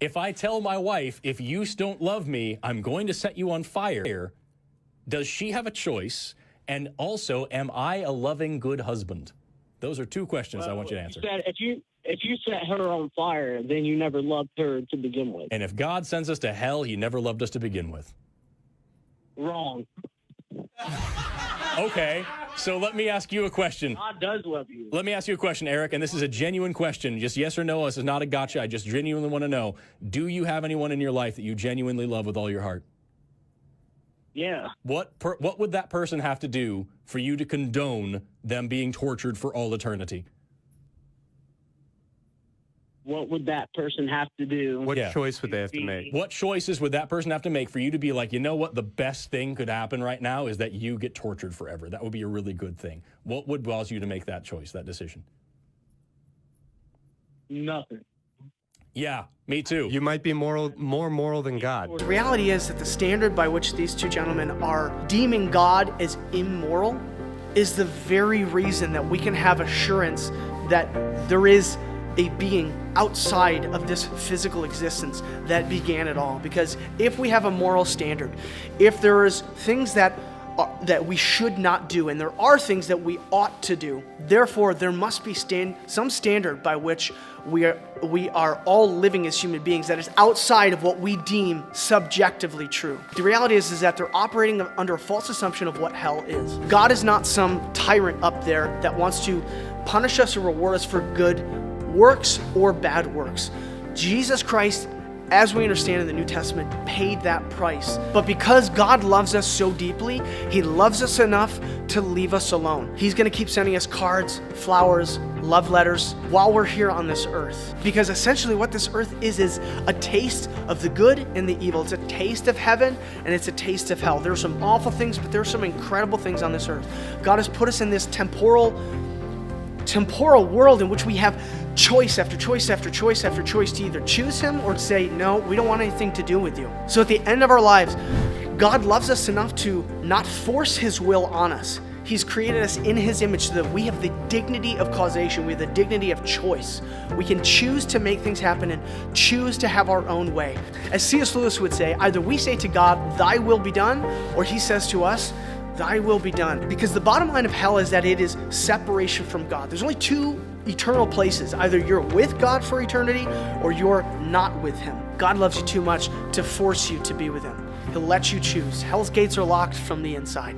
If I tell my wife, if you don't love me, I'm going to set you on fire, does she have a choice? And also, am I a loving, good husband? Those are two questions I want you to answer. If you set her on fire, then you never loved her to begin with. And if God sends us to hell, he never loved us to begin with. Wrong. Okay, so let me ask you a question. God does love you. Let me ask you a question, Eric, and this is a genuine question. Just yes or no. This is not a gotcha. I just genuinely want to know. Do you have anyone in your life that you genuinely love with all your heart? Yeah. What would that person have to do for you to condone them being tortured for all eternity? What would that person have to do? What choice would they have to make? What choices would that person have to make for you to be like, you know what, the best thing could happen right now is that you get tortured forever. That would be a really good thing. What would cause you to make that choice, that decision? Nothing. Yeah, me too. You might be more moral than God. The reality is that the standard by which these two gentlemen are deeming God as immoral is the very reason that we can have assurance that there is a being outside of this physical existence that began it all. Because if we have a moral standard, if there is things that we should not do, and there are things that we ought to do, therefore there must be some standard by which we are all living as human beings that is outside of what we deem subjectively true. The reality is that they're operating under a false assumption of what hell is. God is not some tyrant up there that wants to punish us or reward us for good works or bad works. Jesus Christ, as we understand in the New Testament, paid that price. But because God loves us so deeply, he loves us enough to leave us alone. He's going to keep sending us cards, flowers, love letters while we're here on this earth. Because essentially what this earth is a taste of the good and the evil. It's a taste of heaven and it's a taste of hell. There are some awful things, but there are some incredible things on this earth. God has put us in this temporal world in which we have choice after choice after choice after choice to either choose him or to say, no, we don't want anything to do with you. So at the end of our lives, God loves us enough to not force his will on us. He's created us in his image so that we have the dignity of causation. We have the dignity of choice. We can choose to make things happen and choose to have our own way. As C.S. Lewis would say, either we say to God, thy will be done, or he says to us, thy will be done. Because the bottom line of hell is that it is separation from God. There's only two eternal places. Either you're with God for eternity or you're not with him. God loves you too much to force you to be with him. He'll let you choose. Hell's gates are locked from the inside.